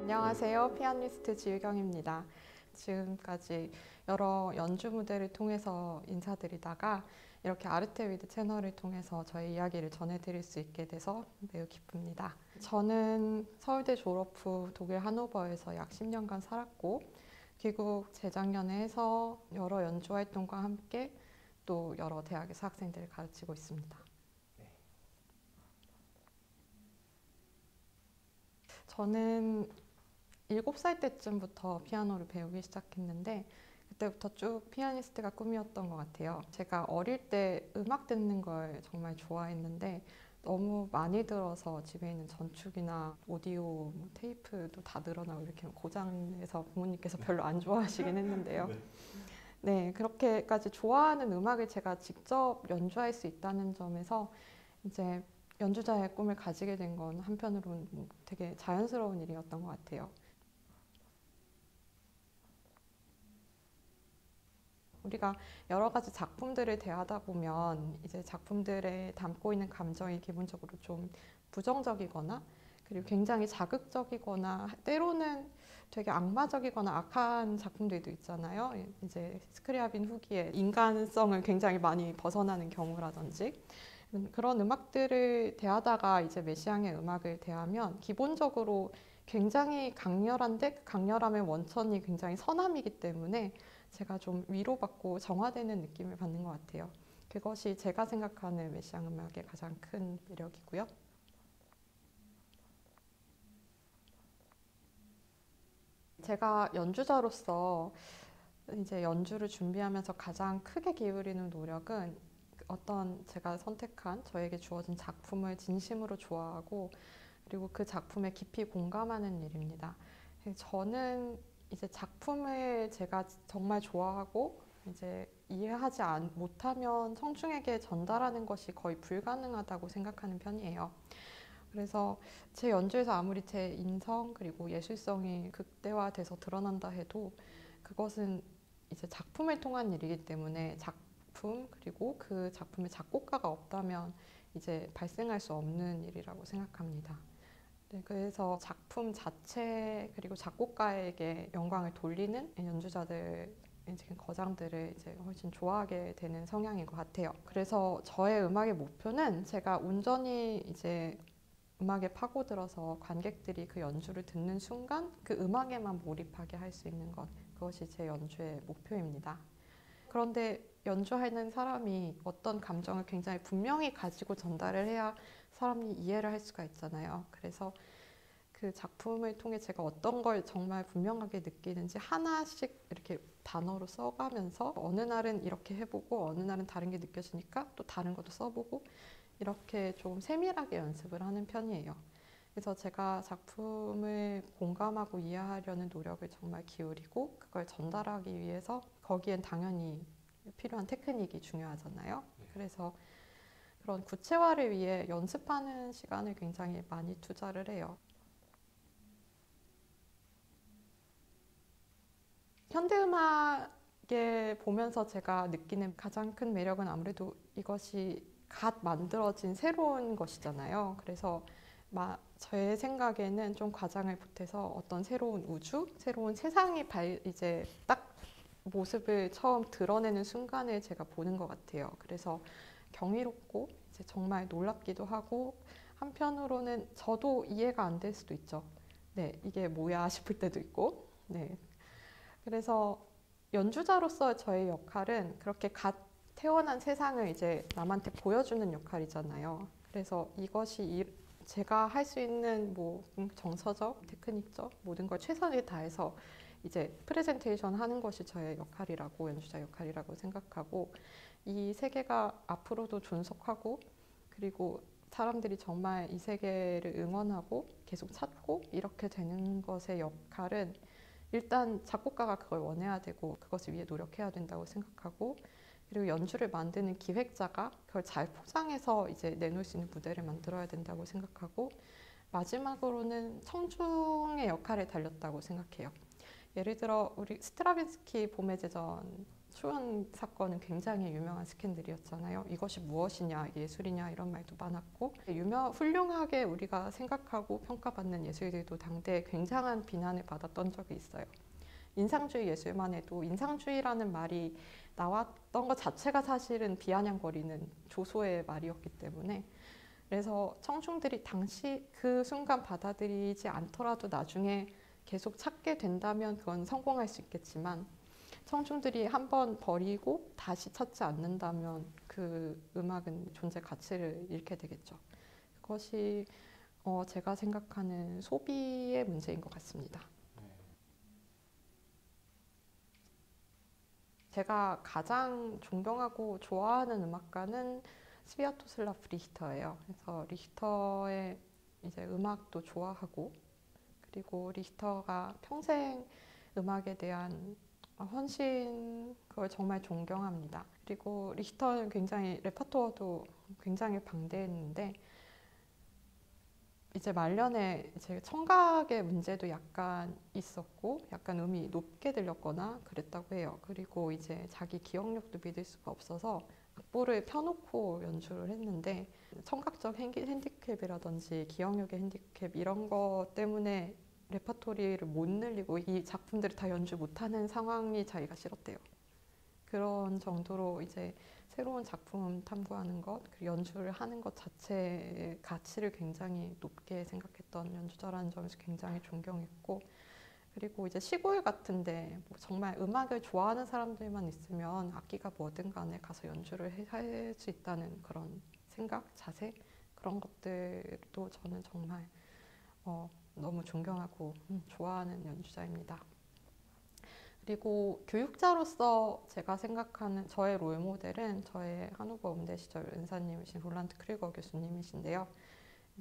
안녕하세요. 피아니스트 지유경입니다. 지금까지 여러 연주 무대를 통해서 인사드리다가 이렇게 아르테위드 채널을 통해서 저의 이야기를 전해드릴 수 있게 돼서 매우 기쁩니다. 저는 서울대 졸업 후 독일 하노버에서 약 10년간 살았고 귀국 재작년에 해서 여러 연주 활동과 함께 또 여러 대학에서 학생들을 가르치고 있습니다. 저는 7살 때쯤부터 피아노를 배우기 시작했는데 그때부터 쭉 피아니스트가 꿈이었던 것 같아요. 제가 어릴 때 음악 듣는 걸 정말 좋아했는데 너무 많이 들어서 집에 있는 전축이나 오디오, 테이프도 다 늘어나고 이렇게 고장내서 부모님께서 별로 안 좋아하시긴 했는데요. 네, 그렇게까지 좋아하는 음악을 제가 직접 연주할 수 있다는 점에서 이제 연주자의 꿈을 가지게 된 건 한편으로는 되게 자연스러운 일이었던 것 같아요. 우리가 여러 가지 작품들을 대하다 보면 이제 작품들에 담고 있는 감정이 기본적으로 좀 부정적이거나 그리고 굉장히 자극적이거나 때로는 되게 악마적이거나 악한 작품들도 있잖아요. 이제 스크리아빈 후기에 인간성을 굉장히 많이 벗어나는 경우라든지 그런 음악들을 대하다가 이제 메시앙의 음악을 대하면 기본적으로 굉장히 강렬한데 그 강렬함의 원천이 굉장히 선함이기 때문에 제가 좀 위로받고 정화되는 느낌을 받는 것 같아요. 그것이 제가 생각하는 메시앙 음악의 가장 큰 매력이고요. 제가 연주자로서 이제 연주를 준비하면서 가장 크게 기울이는 노력은 어떤 제가 선택한 저에게 주어진 작품을 진심으로 좋아하고 그리고 그 작품에 깊이 공감하는 일입니다. 저는 이제 작품을 제가 정말 좋아하고 이제 이해하지 못하면 청중에게 전달하는 것이 거의 불가능하다고 생각하는 편이에요. 그래서 제 연주에서 아무리 제 인성 그리고 예술성이 극대화돼서 드러난다 해도 그것은 이제 작품을 통한 일이기 때문에 작품 그리고 그 작품의 작곡가가 없다면 이제 발생할 수 없는 일이라고 생각합니다. 네, 그래서 작품 자체 그리고 작곡가에게 영광을 돌리는 연주자들 거장들을 이제 훨씬 좋아하게 되는 성향인 것 같아요. 그래서 저의 음악의 목표는 제가 온전히 이제 음악에 파고들어서 관객들이 그 연주를 듣는 순간 그 음악에만 몰입하게 할 수 있는 것, 그것이 제 연주의 목표입니다. 그런데 연주하는 사람이 어떤 감정을 굉장히 분명히 가지고 전달을 해야 사람이 이해를 할 수가 있잖아요. 그래서 그 작품을 통해 제가 어떤 걸 정말 분명하게 느끼는지 하나씩 이렇게 단어로 써가면서 어느 날은 이렇게 해보고 어느 날은 다른 게 느껴지니까 또 다른 것도 써보고 이렇게 좀 세밀하게 연습을 하는 편이에요. 그래서 제가 작품을 공감하고 이해하려는 노력을 정말 기울이고 그걸 전달하기 위해서 거기엔 당연히 필요한 테크닉이 중요하잖아요. 그래서 그런 구체화를 위해 연습하는 시간을 굉장히 많이 투자를 해요. 현대음악에 보면서 제가 느끼는 가장 큰 매력은 아무래도 이것이 갓 만들어진 새로운 것이잖아요. 그래서 제 생각에는 좀 과장을 보태서 어떤 새로운 우주, 새로운 세상이 이제 딱 모습을 처음 드러내는 순간을 제가 보는 것 같아요. 그래서 경이롭고 이제 정말 놀랍기도 하고 한편으로는 저도 이해가 안 될 수도 있죠. 네, 이게 뭐야 싶을 때도 있고. 네. 그래서 연주자로서 저의 역할은 그렇게 갓 태어난 세상을 이제 남한테 보여주는 역할이잖아요. 그래서 이것이 제가 할 수 있는 뭐 정서적, 테크닉적 모든 걸 최선을 다해서 이제 프레젠테이션 하는 것이 저의 역할이라고 연주자 역할이라고 생각하고 이 세계가 앞으로도 존속하고 그리고 사람들이 정말 이 세계를 응원하고 계속 찾고 이렇게 되는 것의 역할은 일단 작곡가가 그걸 원해야 되고 그것을 위해 노력해야 된다고 생각하고 그리고 연주를 만드는 기획자가 그걸 잘 포장해서 이제 내놓을 수 있는 무대를 만들어야 된다고 생각하고 마지막으로는 청중의 역할에 달렸다고 생각해요. 예를 들어 우리 스트라빈스키 봄의 제전 초연 사건은 굉장히 유명한 스캔들이었잖아요. 이것이 무엇이냐, 예술이냐 이런 말도 많았고 훌륭하게 우리가 생각하고 평가받는 예술들도 당대에 굉장한 비난을 받았던 적이 있어요. 인상주의 예술만 해도 인상주의라는 말이 나왔던 것 자체가 사실은 비아냥거리는 조소의 말이었기 때문에 그래서 청중들이 당시 그 순간 받아들이지 않더라도 나중에 계속 찾게 된다면 그건 성공할 수 있겠지만 청중들이 한번 버리고 다시 찾지 않는다면 그 음악은 존재 가치를 잃게 되겠죠. 그것이 제가 생각하는 소비의 문제인 것 같습니다. 제가 가장 존경하고 좋아하는 음악가는 스비아토슬라프 리히터예요. 그래서 리히터의 이제 음악도 좋아하고 그리고 리히터가 평생 음악에 대한 헌신 그걸 정말 존경합니다. 그리고 리히터는 굉장히 레퍼토어도 굉장히 방대했는데 이제 말년에 이제 청각의 문제도 약간 있었고 약간 음이 높게 들렸거나 그랬다고 해요. 그리고 이제 자기 기억력도 믿을 수가 없어서 악보를 펴놓고 연주를 했는데 청각적 핸디캡이라든지 기억력의 핸디캡 이런 거 때문에 레퍼토리를 못 늘리고 이 작품들을 다 연주 못하는 상황이 자기가 싫었대요. 그런 정도로 이제 새로운 작품 탐구하는 것, 그리고 연주를 하는 것 자체의 가치를 굉장히 높게 생각했던 연주자라는 점에서 굉장히 존경했고 그리고 이제 시골 같은데 뭐 정말 음악을 좋아하는 사람들만 있으면 악기가 뭐든 간에 가서 연주를 할 수 있다는 그런 생각, 자세 그런 것들도 저는 정말 너무 존경하고 좋아하는 연주자입니다. 그리고 교육자로서 제가 생각하는 저의 롤모델은 저의 한국어 음대 시절 은사님이신 롤란드 크리거 교수님이신데요.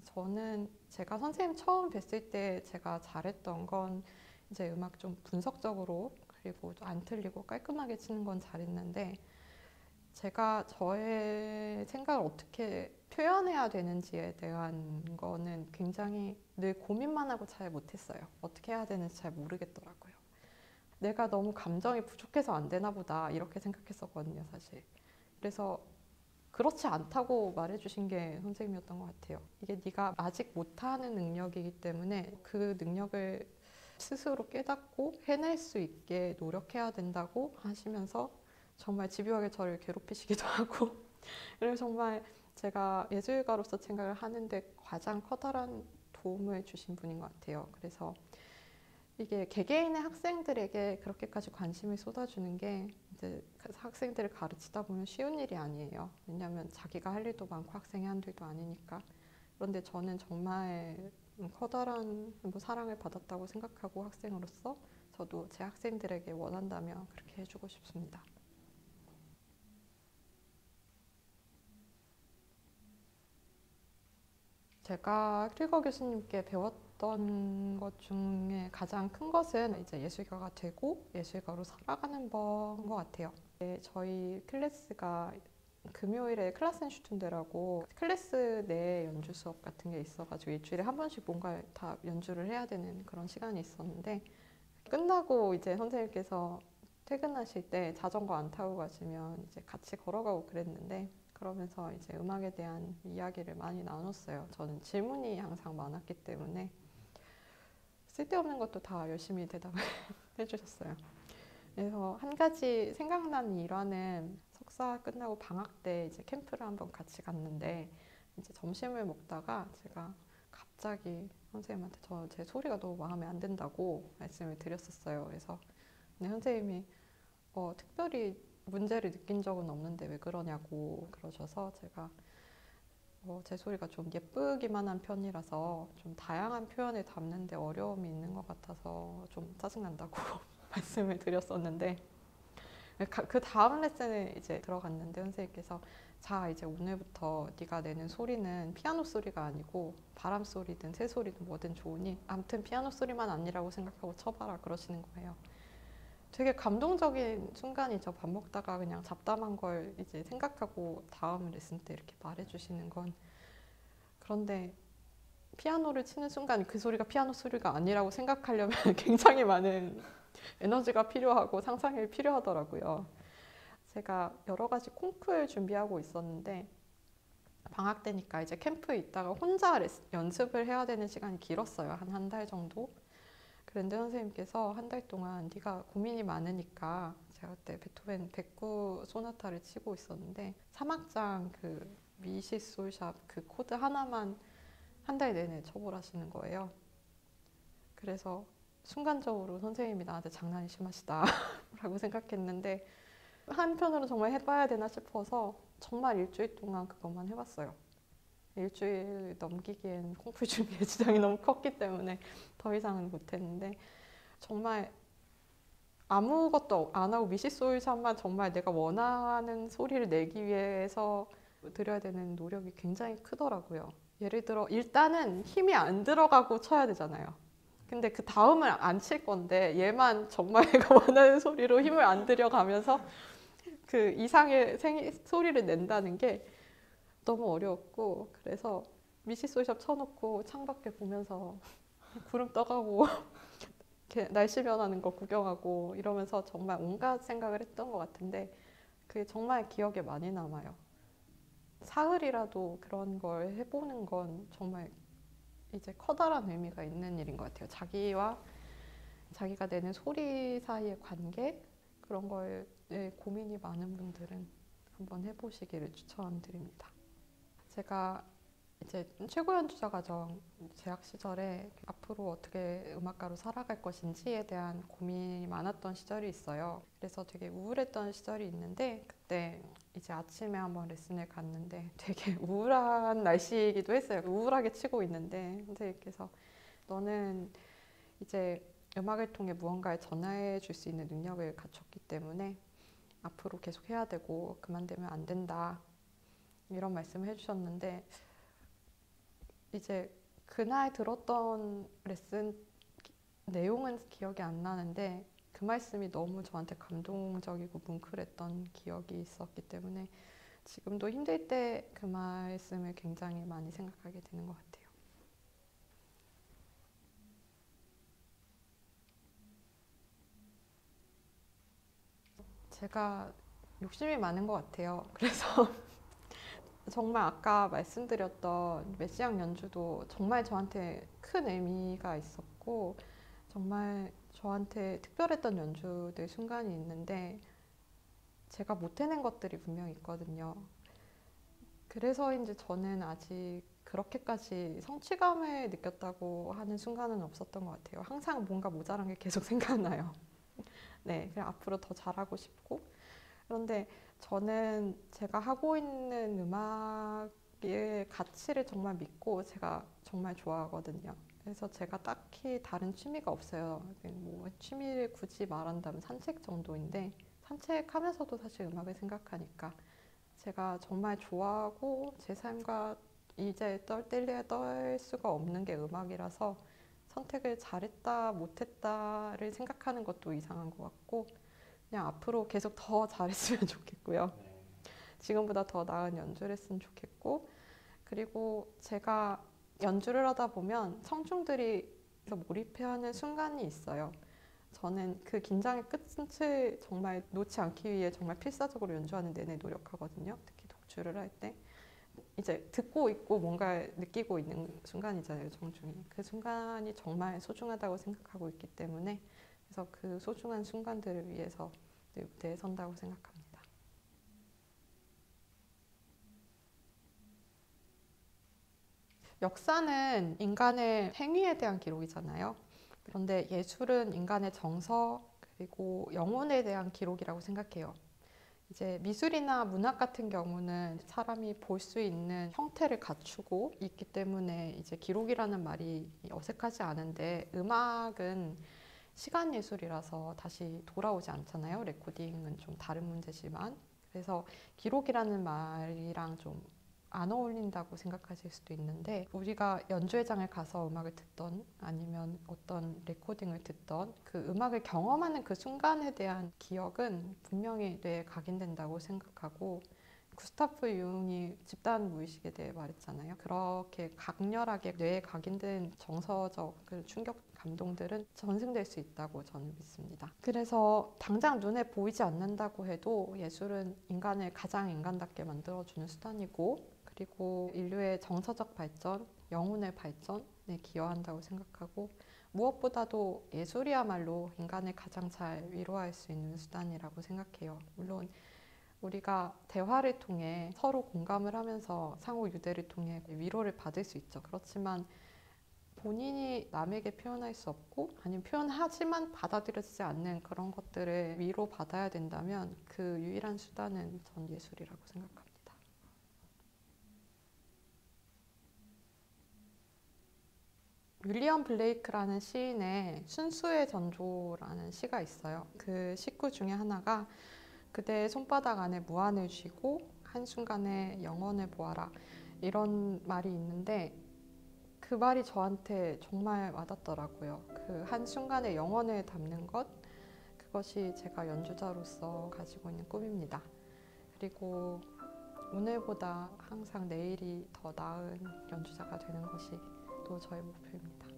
저는 제가 선생님 처음 뵀을 때 제가 잘했던 건 이제 음악 좀 분석적으로 그리고 안 틀리고 깔끔하게 치는 건 잘했는데 제가 저의 생각을 어떻게 표현해야 되는지에 대한 거는 굉장히 늘 고민만 하고 잘 못했어요. 어떻게 해야 되는지 잘 모르겠더라고요. 내가 너무 감정이 부족해서 안 되나 보다 이렇게 생각했었거든요, 사실. 그래서 그렇지 않다고 말해주신 게 선생님이었던 것 같아요. 이게 네가 아직 못하는 능력이기 때문에 그 능력을 스스로 깨닫고 해낼 수 있게 노력해야 된다고 하시면서 정말 집요하게 저를 괴롭히시기도 하고 그래서 정말 제가 예술가로서 생각을 하는데 가장 커다란 도움을 주신 분인 것 같아요. 그래서 이게 개개인의 학생들에게 그렇게까지 관심을 쏟아주는 게 이제 학생들을 가르치다 보면 쉬운 일이 아니에요. 왜냐하면 자기가 할 일도 많고 학생이 한 일도 아니니까. 그런데 저는 정말 커다란 사랑을 받았다고 생각하고 학생으로서 저도 제 학생들에게 원한다면 그렇게 해주고 싶습니다. 제가 크리거 교수님께 배웠던 것 중에 가장 큰 것은 이제 예술가가 되고 예술가로 살아가는 법인 것 같아요. 저희 클래스가 금요일에 클라센슈툰데라고 클래스 내 연주 수업 같은 게 있어가지고 일주일에 한 번씩 뭔가 다 연주를 해야 되는 그런 시간이 있었는데 끝나고 이제 선생님께서 퇴근하실 때 자전거 안 타고 가시면 이제 같이 걸어가고 그랬는데 그러면서 이제 음악에 대한 이야기를 많이 나눴어요. 저는 질문이 항상 많았기 때문에 쓸데없는 것도 다 열심히 대답을 해주셨어요. 그래서 한 가지 생각나는 일화는 석사 끝나고 방학 때 이제 캠프를 한번 같이 갔는데 이제 점심을 먹다가 제가 갑자기 선생님한테 제 소리가 너무 마음에 안 든다고 말씀을 드렸었어요. 그래서 근데 선생님이 특별히 문제를 느낀 적은 없는데 왜 그러냐고 그러셔서 제가 제 소리가 좀 예쁘기만 한 편이라서 좀 다양한 표현을 담는데 어려움이 있는 것 같아서 좀 짜증난다고 말씀을 드렸었는데 그 다음 레슨에 이제 들어갔는데 선생님께서 자 이제 오늘부터 네가 내는 소리는 피아노 소리가 아니고 바람 소리든 새 소리든 뭐든 좋으니 아무튼 피아노 소리만 아니라고 생각하고 쳐봐라 그러시는 거예요. 되게 감동적인 순간이죠. 밥 먹다가 그냥 잡담한 걸 이제 생각하고 다음 레슨 때 이렇게 말해주시는 건. 그런데 피아노를 치는 순간 그 소리가 피아노 소리가 아니라고 생각하려면 굉장히 많은 에너지가 필요하고 상상력이 필요하더라고요. 제가 여러 가지 콩쿠르 준비하고 있었는데 방학 때니까 이제 캠프에 있다가 혼자 연습을 해야 되는 시간이 길었어요. 한 달 정도. 그런데 선생님께서 한 달 동안 네가 고민이 많으니까, 제가 그때 베토벤 109 소나타를 치고 있었는데 3악장 그 미시 솔샵 그 코드 하나만 한 달 내내 쳐보라시는 거예요. 그래서 순간적으로 선생님이 나한테 장난이 심하시다 라고 생각했는데, 한편으로 정말 해봐야 되나 싶어서 정말 일주일 동안 그것만 해봤어요. 일주일 넘기기엔 콩쿠르 준비에 지장이 너무 컸기 때문에 더 이상은 못했는데, 정말 아무것도 안 하고 미시솔샵만 정말 내가 원하는 소리를 내기 위해서 들여야 되는 노력이 굉장히 크더라고요. 예를 들어 일단은 힘이 안 들어가고 쳐야 되잖아요. 근데 그 다음을 안 칠 건데 얘만 정말 내가 원하는 소리로 힘을 안 들여가면서 그 이상의 소리를 낸다는 게 너무 어려웠고, 그래서 미시솔샵 쳐놓고 창밖에 보면서 구름 떠가고 이렇게 날씨 변하는 거 구경하고 이러면서 정말 온갖 생각을 했던 것 같은데, 그게 정말 기억에 많이 남아요. 사흘이라도 그런 걸 해보는 건 정말 이제 커다란 의미가 있는 일인 것 같아요. 자기와 자기가 내는 소리 사이의 관계, 그런 거에 고민이 많은 분들은 한번 해보시기를 추천드립니다. 제가 이제 최고 연주자 과정 재학 시절에 앞으로 어떻게 음악가로 살아갈 것인지에 대한 고민이 많았던 시절이 있어요. 그래서 되게 우울했던 시절이 있는데, 그때 이제 아침에 한번 레슨을 갔는데 되게 우울한 날씨이기도 했어요. 우울하게 치고 있는데 선생님께서 너는 이제 음악을 통해 무언가를 전해 줄 수 있는 능력을 갖췄기 때문에 앞으로 계속 해야 되고 그만두면 안 된다, 이런 말씀을 해주셨는데, 이제 그날 들었던 레슨 내용은 기억이 안 나는데 그 말씀이 너무 저한테 감동적이고 뭉클했던 기억이 있었기 때문에 지금도 힘들 때 그 말씀을 굉장히 많이 생각하게 되는 것 같아요. 제가 욕심이 많은 것 같아요. 그래서 정말 아까 말씀드렸던 메시앙 연주도 정말 저한테 큰 의미가 있었고, 정말 저한테 특별했던 연주들 순간이 있는데 제가 못 해낸 것들이 분명히 있거든요. 그래서인지 저는 아직 그렇게까지 성취감을 느꼈다고 하는 순간은 없었던 것 같아요. 항상 뭔가 모자란 게 계속 생각나요. 네, 그냥 앞으로 더 잘하고 싶고. 그런데 저는 제가 하고 있는 음악의 가치를 정말 믿고 제가 정말 좋아하거든요. 그래서 제가 딱히 다른 취미가 없어요. 뭐 취미를 굳이 말한다면 산책 정도인데, 산책하면서도 사실 음악을 생각하니까 제가 정말 좋아하고 제 삶과 이제 뗄래야 뗄 수가 없는 게 음악이라서 선택을 잘했다 못했다를 생각하는 것도 이상한 것 같고, 그냥 앞으로 계속 더 잘했으면 좋겠고요. 지금보다 더 나은 연주를 했으면 좋겠고, 그리고 제가 연주를 하다 보면 청중들이 몰입해하는 순간이 있어요. 저는 그 긴장의 끝을 정말 놓지 않기 위해 정말 필사적으로 연주하는 내내 노력하거든요. 특히 독주를 할 때. 이제 듣고 있고 뭔가 느끼고 있는 순간이잖아요, 청중이. 그 순간이 정말 소중하다고 생각하고 있기 때문에, 그래서 그 소중한 순간들을 위해서 늘 무대에 선다고 생각합니다. 역사는 인간의 행위에 대한 기록이잖아요. 그런데 예술은 인간의 정서 그리고 영혼에 대한 기록이라고 생각해요. 이제 미술이나 문학 같은 경우는 사람이 볼 수 있는 형태를 갖추고 있기 때문에 이제 기록이라는 말이 어색하지 않은데, 음악은 시간 예술이라서 다시 돌아오지 않잖아요. 레코딩은 좀 다른 문제지만. 그래서 기록이라는 말이랑 좀 안 어울린다고 생각하실 수도 있는데, 우리가 연주회장을 가서 음악을 듣던 아니면 어떤 레코딩을 듣던 그 음악을 경험하는 그 순간에 대한 기억은 분명히 뇌에 각인된다고 생각하고, 구스타프 융이 집단 무의식에 대해 말했잖아요. 그렇게 강렬하게 뇌에 각인된 정서적 그 충격 감동들은 전승될 수 있다고 저는 믿습니다. 그래서 당장 눈에 보이지 않는다고 해도 예술은 인간을 가장 인간답게 만들어주는 수단이고, 그리고 인류의 정서적 발전, 영혼의 발전에 기여한다고 생각하고, 무엇보다도 예술이야말로 인간을 가장 잘 위로할 수 있는 수단이라고 생각해요. 물론 우리가 대화를 통해 서로 공감을 하면서 상호 유대를 통해 위로를 받을 수 있죠. 그렇지만 본인이 남에게 표현할 수 없고, 아니면 표현하지만 받아들여지지 않는 그런 것들을 위로받아야 된다면 그 유일한 수단은 전 예술이라고 생각합니다. 윌리엄 블레이크라는 시인의 순수의 전조라는 시가 있어요. 그 식구 중에 하나가 그대의 손바닥 안에 무한을 쥐고 한순간에 영원을 보아라, 이런 말이 있는데 그 말이 저한테 정말 와닿더라고요. 그 한순간에 영원을 담는 것, 그것이 제가 연주자로서 가지고 있는 꿈입니다. 그리고 오늘보다 항상 내일이 더 나은 연주자가 되는 것이 또 저의 목표입니다.